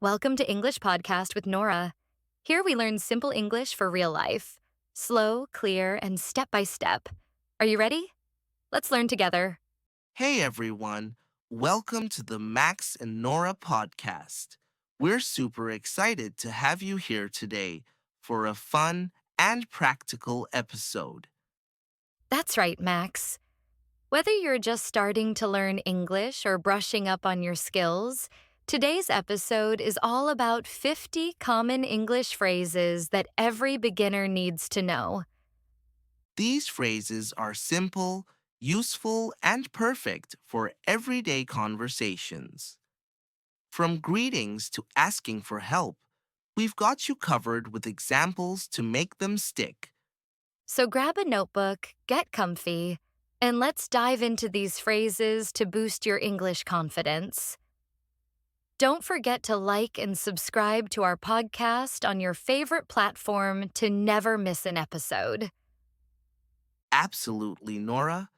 Welcome to English Podcast with Nora. Here we learn simple English for real life. Slow, clear, and step by step. Are you ready? Let's learn together. Hey everyone, welcome to the Max and Nora Podcast. We're super excited to have you here today for a fun and practical episode. That's right, Max. Whether you're just starting to learn English or brushing up on your skills, today's episode is all about 50 common English phrases that every beginner needs to know. These phrases are simple, useful, and perfect for everyday conversations. From greetings to asking for help, we've got you covered with examples to make them stick. So grab a notebook, get comfy, and let's dive into these phrases to boost your English confidence. Don't forget to like and subscribe to our podcast on your favorite platform to never miss an episode. Absolutely, Nora.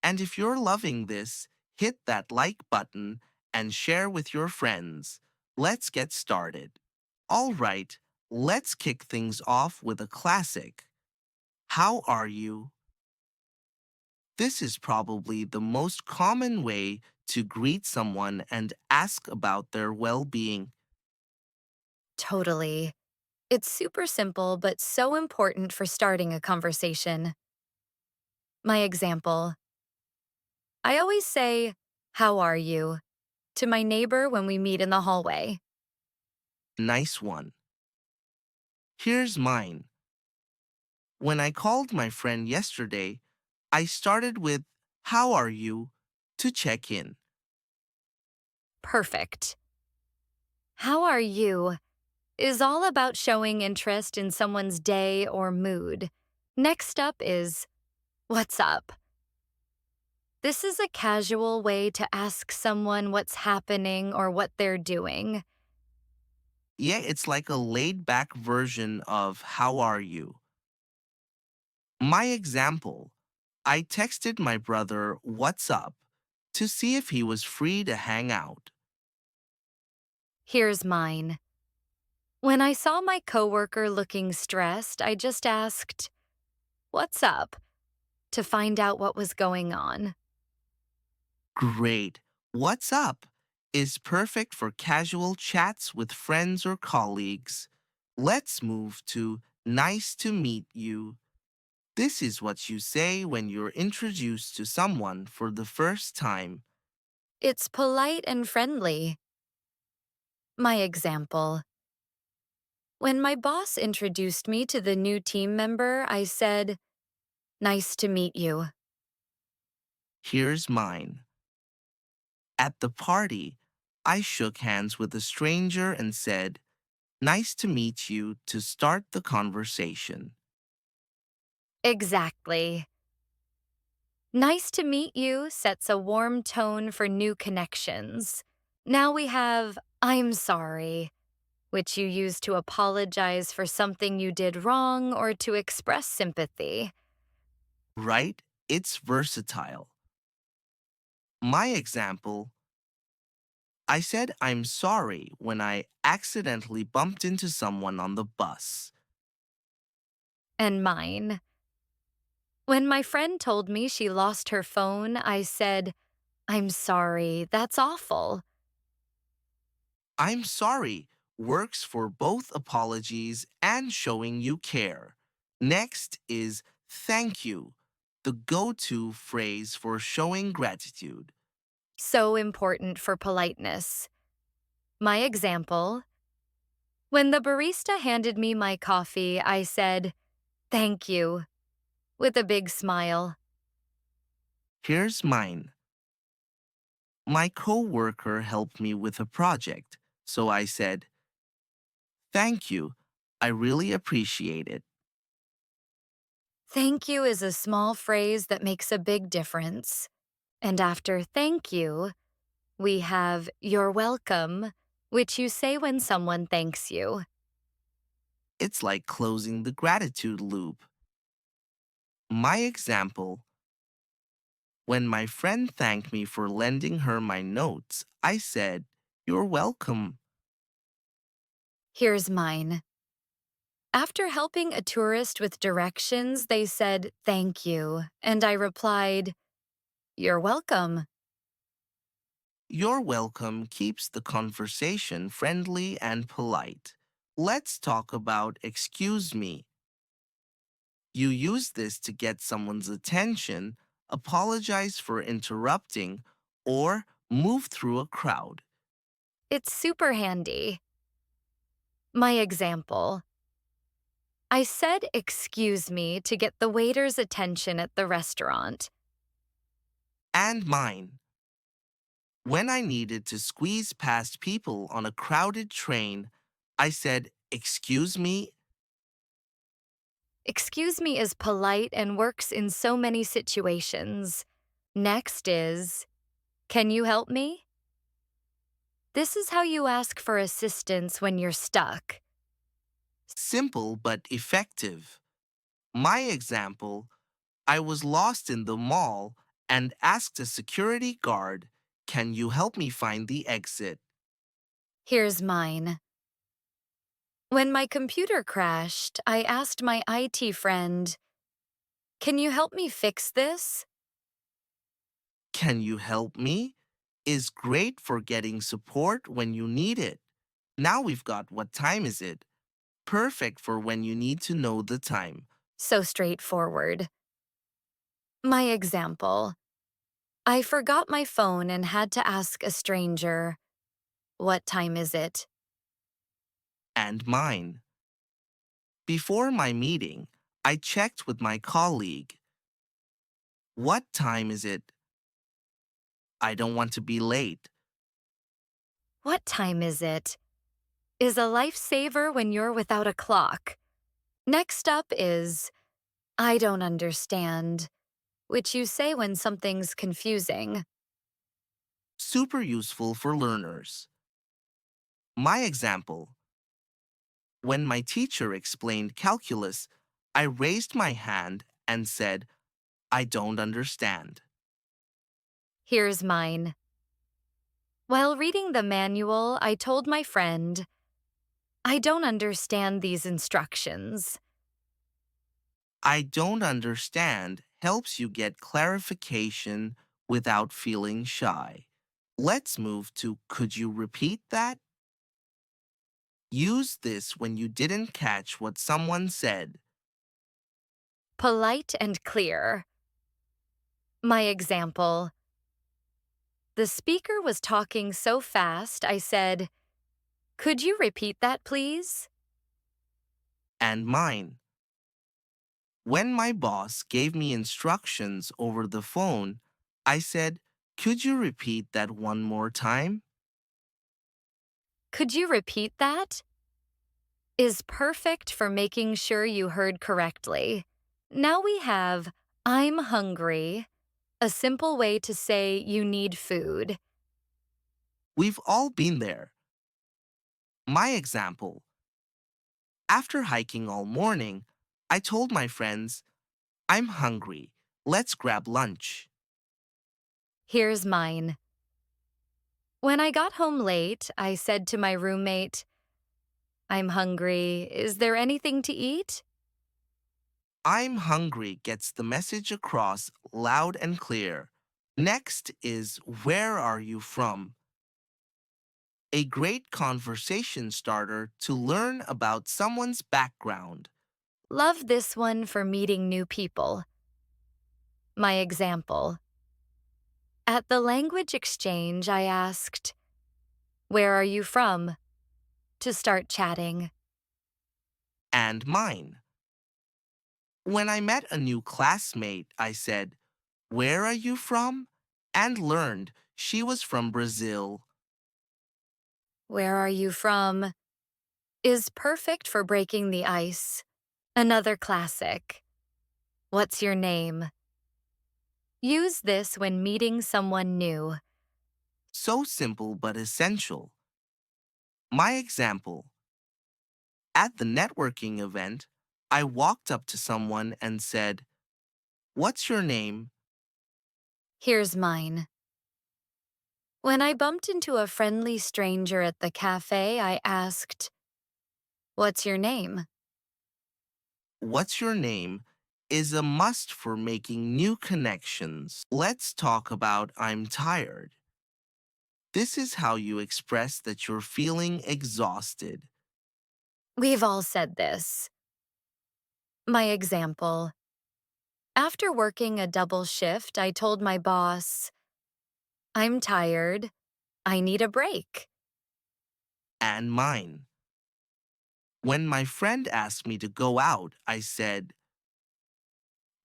And if you're loving this, hit that like button and share with your friends. Let's get started. All right, let's kick things off with a classic. How are you? This is probably the most common way to greet someone and ask about their well being. Totally. It's super simple, but so important for starting a conversation. My example: I always say, "How are you?" to my neighbor when we meet in the hallway. Nice one. Here's mine. When I called my friend yesterday, I started with, How are you? To check in. Perfect. How are you is all about showing interest in someone's day or mood. Next up is, "What's up?" This is a casual way to ask someone what's happening or what they're doing. Yeah, it's like a laid back version of How are you? My example, I texted my brother, What's up? To see if he was free to hang out. Here's mine. When I saw my coworker looking stressed, I just asked, "What's up?" to find out what was going on. Great. What's up? Is perfect for casual chats with friends or colleagues. Let's move to Nice to meet you. This is what you say when you're introduced to someone for the first time. It's polite and friendly. My example: when my boss introduced me to the new team member, I said, "Nice to meet you." Here's mine. At the party, I shook hands with a stranger and said, Nice to meet you to start the conversation. Exactly. "Nice to meet you" sets a warm tone for new connections. Now we have "I'm sorry," which you use to apologize for something you did wrong or to express sympathy. Right? It's versatile. My example, I said I'm sorry when I accidentally bumped into someone on the bus. And mine: when my friend told me she lost her phone, I said, "I'm sorry, that's awful." I'm sorry works for both apologies and showing you care. Next is thank you, the go to phrase for showing gratitude. So important for politeness. My example: when the barista handed me my coffee, I said, "Thank you," with a big smile. Here's mine. My coworker helped me with a project, so I said, Thank you. I really appreciate it. Thank you is a small phrase that makes a big difference. And after thank you, we have "you're welcome," which you say when someone thanks you. It's like closing the gratitude loop. My example, when my friend thanked me for lending her my notes, I said, You're welcome. Here's mine. After helping a tourist with directions, they said, "Thank you." And I replied, "You're welcome." Your welcome keeps the conversation friendly and polite. Let's talk about excuse me. You use this to get someone's attention, apologize for interrupting, or move through a crowd. It's super handy. My example. I said, "Excuse me," to get the waiter's attention at the restaurant. And mine. When I needed to squeeze past people on a crowded train, I said, "Excuse me," Excuse me is polite and works in so many situations. Next is, "Can you help me?" This is how you ask for assistance when you're stuck. simple but effective. My example, I was lost in the mall and asked a security guard, "Can you help me find the exit?" Here's mine. When my computer crashed, I asked my IT friend, "Can you help me fix this?" "Can you help me?" is great for getting support when you need it. Now we've got "What time is it?" Perfect for when you need to know the time. So straightforward. My example. I forgot my phone and had to ask a stranger, "What time is it?" And mine. Before my meeting, I checked with my colleague. "What time is it? I don't want to be late." What time is it? Is a lifesaver when you're without a clock. Next up is, "I don't understand," which you say when something's confusing. Super useful for learners. My example. When my teacher explained calculus, I raised my hand and said, "I don't understand." Here's mine. While reading the manual, I told my friend, "I don't understand these instructions." "I don't understand" helps you get clarification without feeling shy. Let's move to "Could you repeat that?" Use this when you didn't catch what someone said. Polite and clear. My example. The speaker was talking so fast, I said, "Could you repeat that, please?" And mine. When my boss gave me instructions over the phone, I said, "Could you repeat that one more time?" "Could you repeat that?" is perfect for making sure you heard correctly. Now we have, "I'm hungry," a simple way to say you need food. We've all been there. My example. After hiking all morning, I told my friends, "I'm hungry. Let's grab lunch." Here's mine. When I got home late, I said to my roommate, "I'm hungry. Is there anything to eat?" "I'm hungry" gets the message across loud and clear. Next is "Where are you from?" A great conversation starter to learn about someone's background. Love this one for meeting new people. My example. At the language exchange, I asked, "Where are you from?" to start chatting. And mine. When I met a new classmate, I said, "Where are you from?" and learned she was from Brazil. "Where are you from?" is perfect for breaking the ice. Another classic. "What's your name?" Use this when meeting someone new. So simple but essential. My example. At the networking event, I walked up to someone and said, "What's your name?" Here's mine. When I bumped into a friendly stranger at the cafe, I asked, What's your name? What's your name is a must for making new connections. Let's talk about I'm tired. This is how you express that you're feeling exhausted. We've all said this. My example. After working a double shift, I told my boss, I'm tired. I need a break. And mine. When my friend asked me to go out, I said,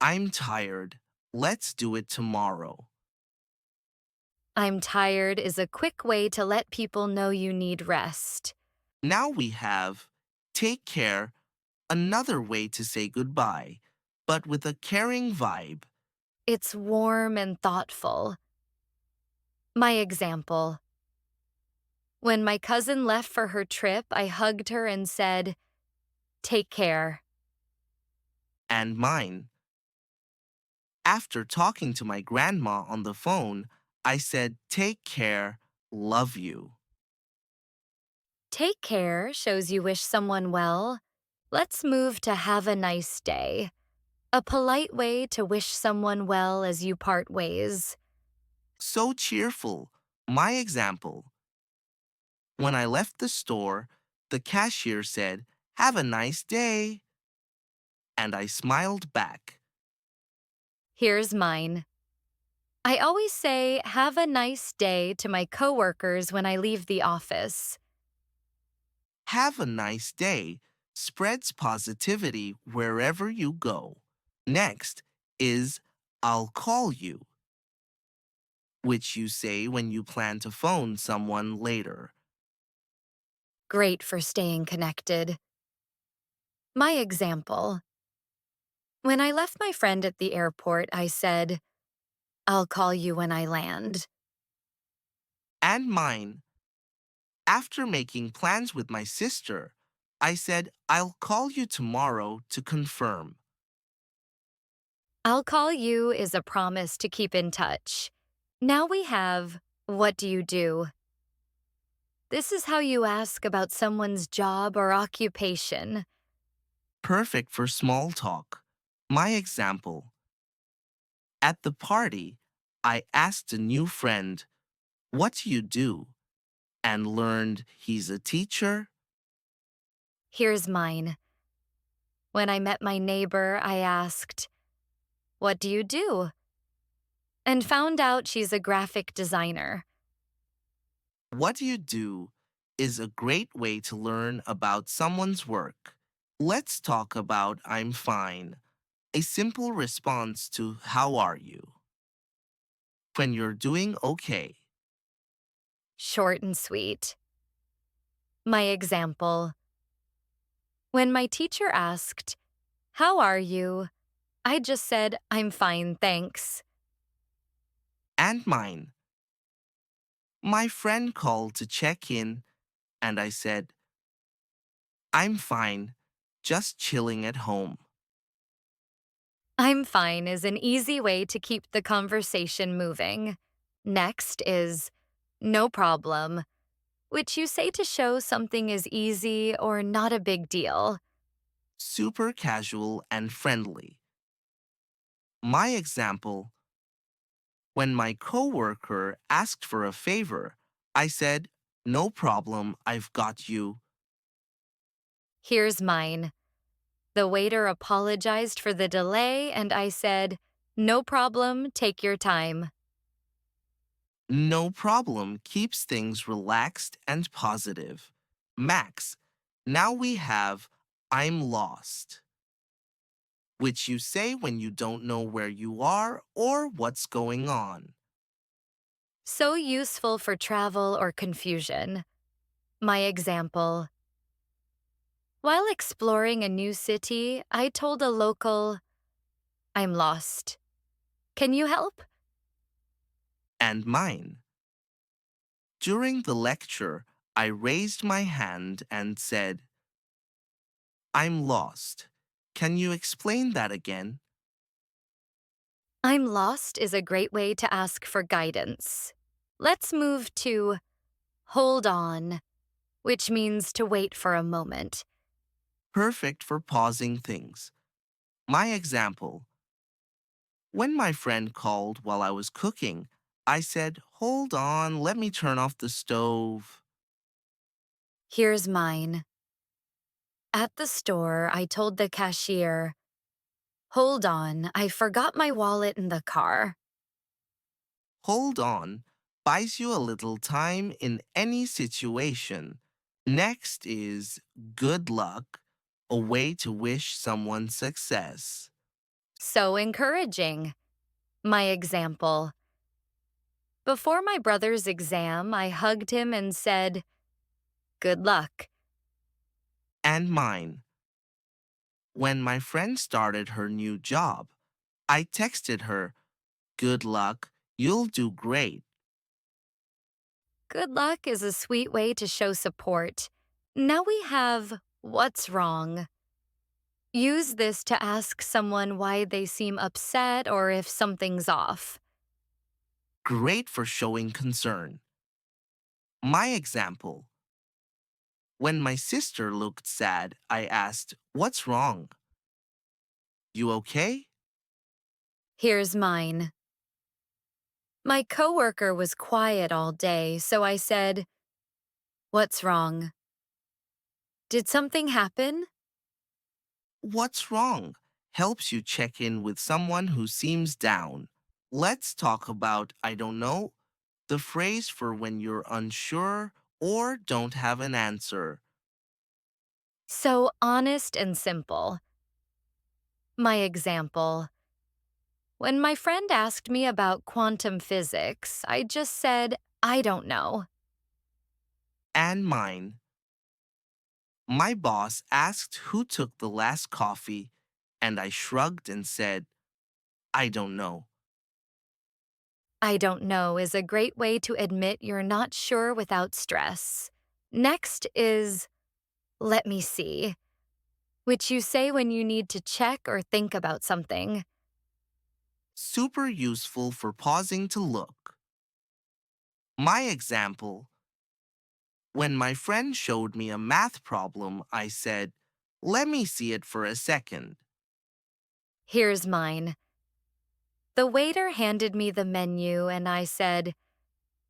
I'm tired. Let's do it tomorrow. I'm tired is a quick way to let people know you need rest. Now we have take care, another way to say goodbye, but with a caring vibe. It's warm and thoughtful. My example. When my cousin left for her trip, I hugged her and said, take care. And mine. After talking to my grandma on the phone, I said, take care, love you. Take care shows you wish someone well. Let's move to have a nice day. A polite way to wish someone well as you part ways. So cheerful. My example. When I left the store, the cashier said, have a nice day. And I smiled back. Here's mine. I always say, have a nice day to my coworkers when I leave the office. Have a nice day spreads positivity wherever you go. Next is I'll call you, which you say when you plan to phone someone later. Great for staying connected. My example. When I left my friend at the airport, I said, I'll call you when I land. And mine. After making plans with my sister, I said, I'll call you tomorrow to confirm. I'll call you is a promise to keep in touch. Now we have, what do you do? This is how you ask about someone's job or occupation. Perfect for small talk. My example. At the party, I asked a new friend, what do you do? And learned he's a teacher. Here's mine. When I met my neighbor, I asked, what do you do? And found out she's a graphic designer. What do you do is a great way to learn about someone's work. Let's talk about I'm fine, a simple response to how are you? When you're doing okay. Short and sweet. My example. When my teacher asked, how are you? I just said, I'm fine, thanks. And mine. My friend called to check in, and I said, I'm fine, just chilling at home. I'm fine is an easy way to keep the conversation moving. Next is no problem, which you say to show something is easy or not a big deal. Super casual and friendly. My example, when my coworker asked for a favor, I said, no problem, I've got you. Here's mine. The waiter apologized for the delay, and I said, no problem, take your time. No problem keeps things relaxed and positive. Max, now we have I'm lost, which you say when you don't know where you are or what's going on. So useful for travel or confusion. My example. While exploring a new city, I told a local, I'm lost. Can you help? And mine. During the lecture, I raised my hand and said, I'm lost. Can you explain that again? I'm lost is a great way to ask for guidance. Let's move to hold on, which means to wait for a moment. perfect for pausing things. My example: when my friend called while I was cooking, I said, "Hold on, let me turn off the stove." Here's mine. At the store, I told the cashier, "Hold on, I forgot my wallet in the car." Hold on buys you a little time in any situation. Next is good luck, a way to wish someone success. So encouraging. My example. Before my brother's exam, I hugged him and said, "Good luck." And mine: when my friend started her new job, I texted her, "Good luck, you'll do great." Good luck is a sweet way to show support. Now we have what's wrong. Use this to ask someone why they seem upset or if something's off. Great for showing concern. My example: when my sister looked sad, I asked, "What's wrong? You okay?" Here's mine. My coworker was quiet all day, so I said, "What's wrong? Did something happen?" What's wrong helps you check in with someone who seems down. Let's talk about "I don't know," the phrase for when you're unsure or don't have an answer. So honest and simple. My example. When my friend asked me about quantum physics, I just said, "I don't know." And mine: my boss asked who took the last coffee, and I shrugged and said, "I don't know." "I don't know" is a great way to admit you're not sure without stress. Next is, "Let me see," which you say when you need to check or think about something. Super useful for pausing to look. My example: when my friend showed me a math problem, I said, "Let me see it for a second." Here's mine. The waiter handed me the menu and I said,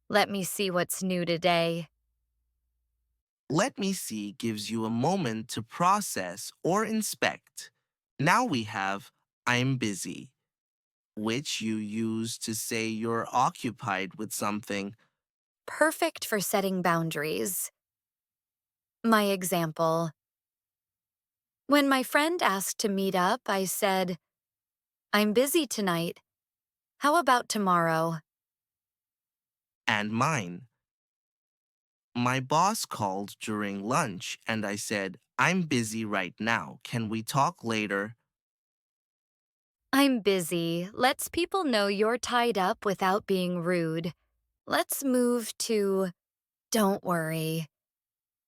"Let me see what's new today." "Let me see" gives you a moment to process or inspect. Now we have "I'm busy," which you use to say you're occupied with something. Perfect for setting boundaries. My example. When my friend asked to meet up, I said, "I'm busy tonight. How about tomorrow?" And mine: my boss called during lunch and I said, "I'm busy right now. Can we talk later?" "I'm busy" lets people know you're tied up without being rude. Let's move to "Don't worry,"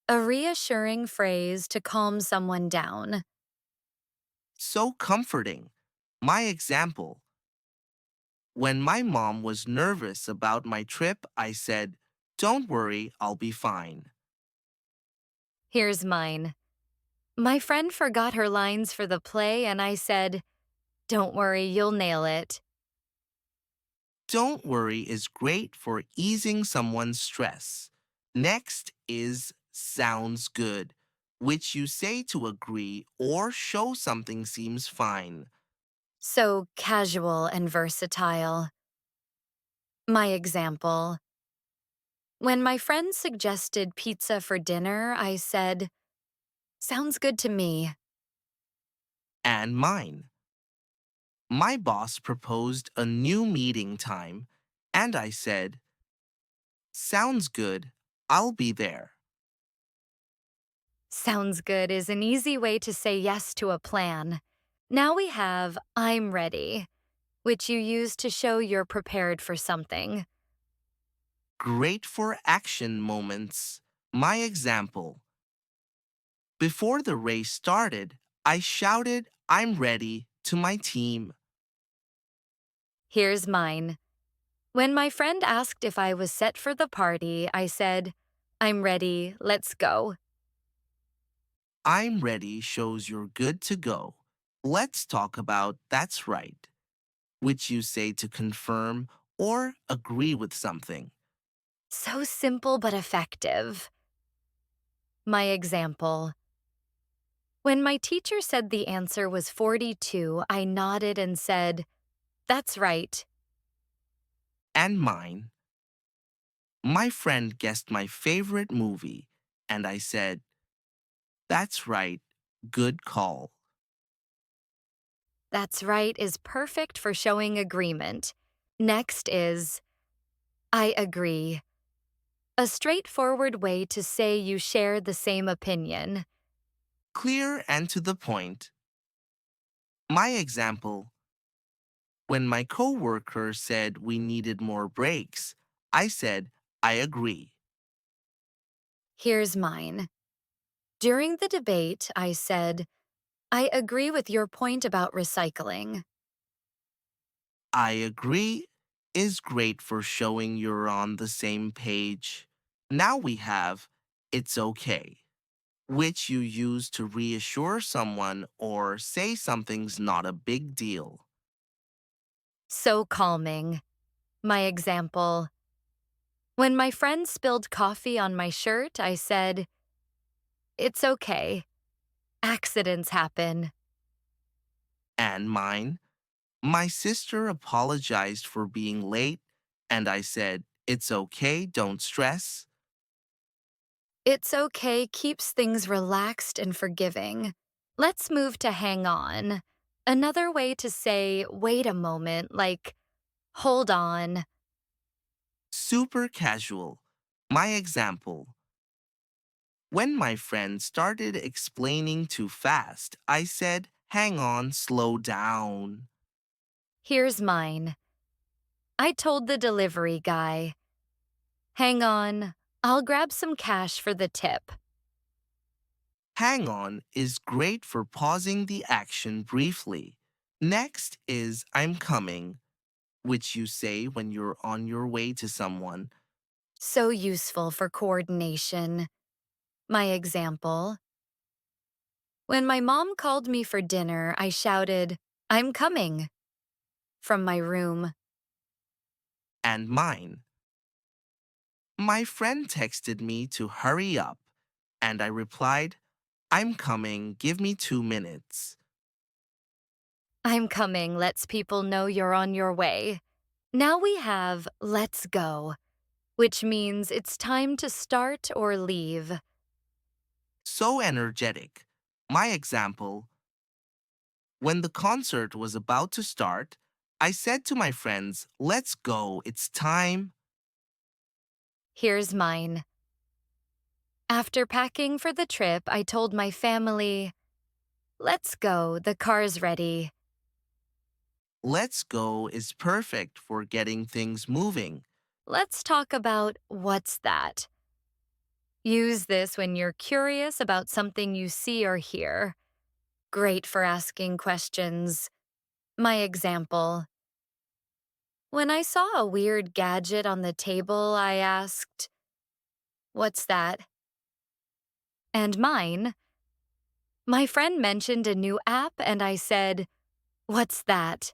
a reassuring phrase to calm someone down. So comforting. My example: when my mom was nervous about my trip, I said, "Don't worry, I'll be fine." Here's mine. My friend forgot her lines for the play and I said, "Don't worry, you'll nail it." "Don't worry" is great for easing someone's stress. Next is "sounds good," which you say to agree or show something seems fine. So casual and versatile. My example. When my friend suggested pizza for dinner, I said, "Sounds good to me." And mine: my boss proposed a new meeting time, and I said, "Sounds good, I'll be there." Sounds good is an easy way to say yes to a plan. Now we have "I'm ready," which you use to show you're prepared for something. Great for action moments. My example: before the race started, I shouted, "I'm ready" to my team. Here's mine. When my friend asked if I was set for the party, I said, "I'm ready, let's go." I'm ready shows you're good to go. Let's talk about that's right, which you say to confirm or agree with something. So simple but effective. My example. When my teacher said the answer was 42, I nodded and said, "That's right." And mine, my friend guessed my favorite movie, and I said, that's right, good call. "That's right" is perfect for showing agreement. Next is, "I agree." A straightforward way to say you share the same opinion. Clear and to the point. My example, when my coworker said we needed more breaks, I said, I agree. Here's mine. During the debate, I said, "I agree with your point about recycling." I agree is great for showing you're on the same page. Now we have it's okay, which you use to reassure someone or say something's not a big deal. So calming. My example. When my friend spilled coffee on my shirt, I said, "It's okay. Accidents happen." And mine, my sister apologized for being late, and I said, it's okay, don't stress. "It's okay" keeps things relaxed and forgiving. Let's move to hang on. Another way to say, "Wait a moment," like, "Hold on." Super casual. My example, when my friend started explaining too fast, I said, hang on, slow down. Here's mine. I told the delivery guy, "Hang on, I'll grab some cash for the tip." Hang on is great for pausing the action briefly. Next is I'm coming, which you say when you're on your way to someone. So useful for coordination. My example. When my mom called me for dinner, I shouted, "I'm coming," from my room. And mine. My friend texted me to hurry up, and I replied, I'm coming, give me 2 minutes. "I'm coming" lets people know you're on your way. Now we have "let's go," which means it's time to start or leave. So energetic. My example, when the concert was about to start, I said to my friends, let's go, it's time. Here's mine. After packing for the trip, I told my family, "Let's go, the car's ready." Let's go is perfect for getting things moving. Let's talk about "what's that?" Use this when you're curious about something you see or hear. Great for asking questions. My example. When I saw a weird gadget on the table, I asked, "What's that?" And mine. My friend mentioned a new app and I said, "What's that?"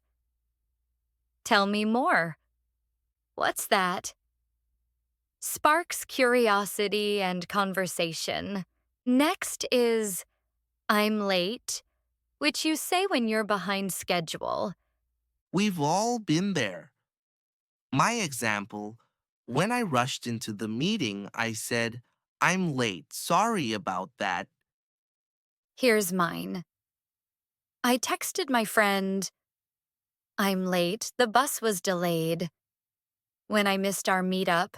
Tell me more. What's that? Sparks curiosity and conversation. Next is "I'm late," which you say when you're behind schedule. We've all been there. My example, when I rushed into the meeting, I said, I'm late, sorry about that. Here's mine. I texted my friend, "I'm late, the bus was delayed," when I missed our meetup.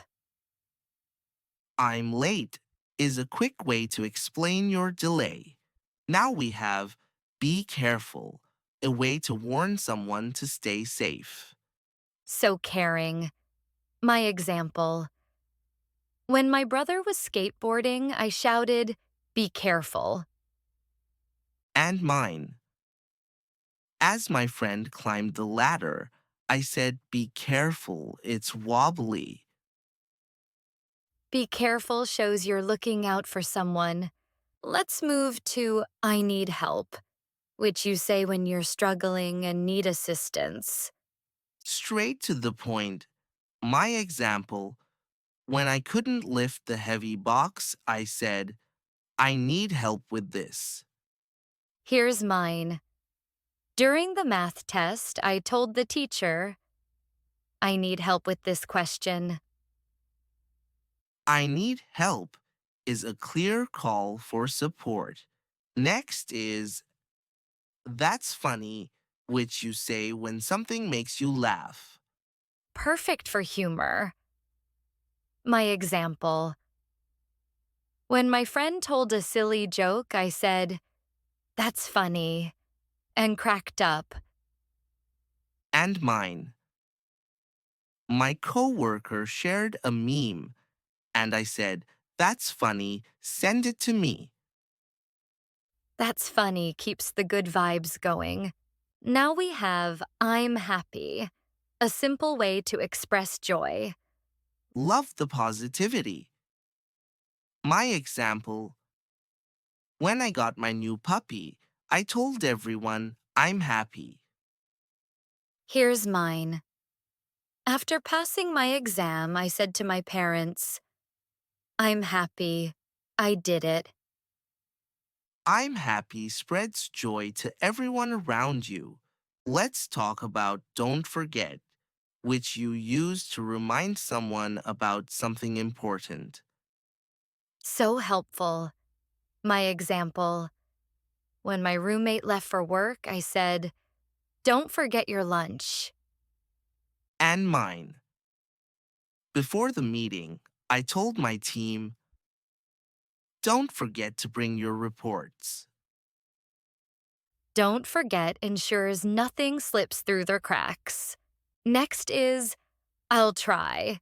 I'm late is a quick way to explain your delay. Now we have be careful, a way to warn someone to stay safe. So caring. My example. When my brother was skateboarding, I shouted, "Be careful." And mine. As my friend climbed the ladder, I said, be careful, it's wobbly. Be careful shows you're looking out for someone. Let's move to I need help, which you say when you're struggling and need assistance. Straight to the point. My example, when I couldn't lift the heavy box, I said, I need help with this. Here's mine. During the math test, I told the teacher, I need help with this question. I need help is a clear call for support. Next is that's funny, which you say when something makes you laugh. Perfect for humor. My example. When my friend told a silly joke, I said, that's funny, and cracked up. And mine. My coworker shared a meme, and I said, that's funny, send it to me. That's funny keeps the good vibes going. Now we have I'm happy, a simple way to express joy. Love the positivity. My example, when I got my new puppy, I told everyone I'm happy. Here's mine. After passing my exam, I said to my parents, I'm happy. I did it. I'm happy spreads joy to everyone around you. Let's talk about don't forget, which you use to remind someone about something important. So helpful. My example. When my roommate left for work, I said, don't forget your lunch. And mine. Before the meeting, I told my team, don't forget to bring your reports. Don't forget ensures nothing slips through the cracks. Next is, I'll try,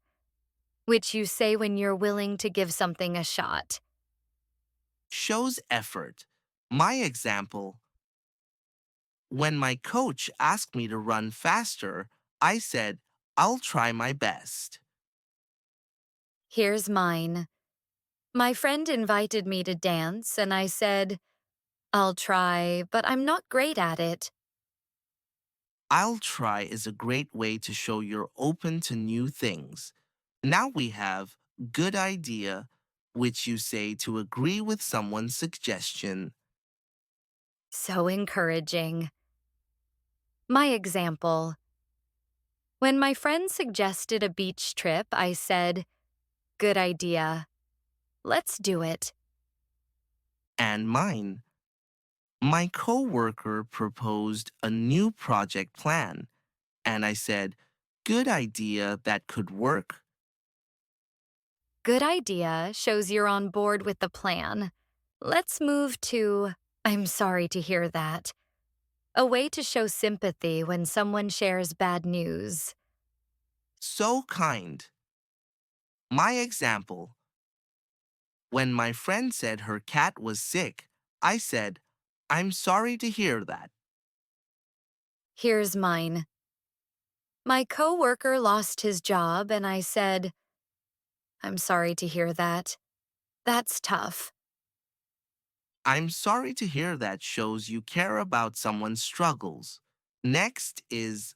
which you say when you're willing to give something a shot. Shows effort. My example, when my coach asked me to run faster, I said, I'll try my best. Here's mine. My friend invited me to dance, and I said, I'll try, but I'm not great at it. I'll try is a great way to show you're open to new things. Now we have good idea, which you say to agree with someone's suggestion. So encouraging. My example. When my friend suggested a beach trip, I said, good idea. Let's do it. And mine. My coworker proposed a new project plan, and I said, good idea that could work. Good idea shows you're on board with the plan. Let's move to, I'm sorry to hear that. A way to show sympathy when someone shares bad news. So kind. My example. When my friend said her cat was sick, I said, I'm sorry to hear that. Here's mine. My coworker lost his job, and I said, I'm sorry to hear that. That's tough. I'm sorry to hear that shows you care about someone's struggles. Next is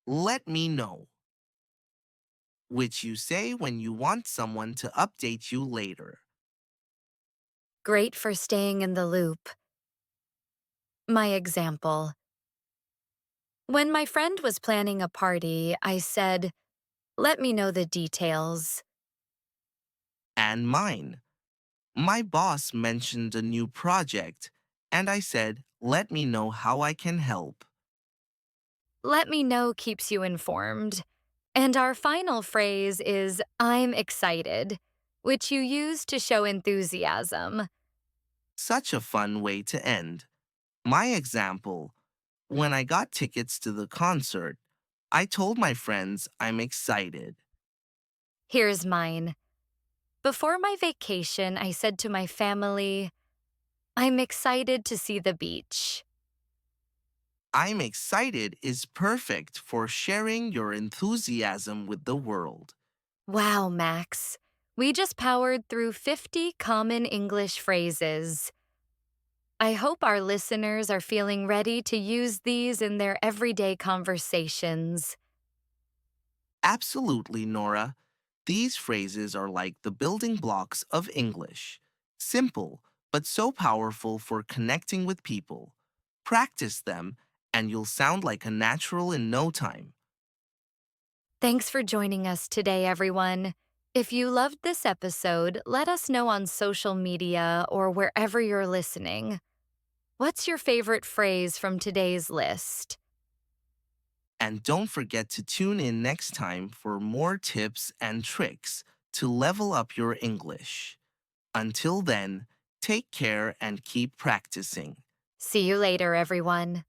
let me know, which you say when you want someone to update you later. Great for staying in the loop. My example. When my friend was planning a party, I said, let me know the details. And mine. My boss mentioned a new project, and I said, let me know how I can help. Let me know keeps you informed. And our final phrase is, I'm excited, which you use to show enthusiasm. Such a fun way to end. My example, when I got tickets to the concert, I told my friends I'm excited. Here's mine. Before my vacation, I said to my family, I'm excited to see the beach. I'm excited is perfect for sharing your enthusiasm with the world. Wow, Max. We just powered through 50 common English phrases. I hope our listeners are feeling ready to use these in their everyday conversations. Absolutely, Nora. These phrases are like the building blocks of English. Simple, but so powerful for connecting with people. Practice them, and you'll sound like a natural in no time. Thanks for joining us today, everyone. If you loved this episode, let us know on social media or wherever you're listening. What's your favorite phrase from today's list? And don't forget to tune in next time for more tips and tricks to level up your English. Until then, take care and keep practicing. See you later, everyone.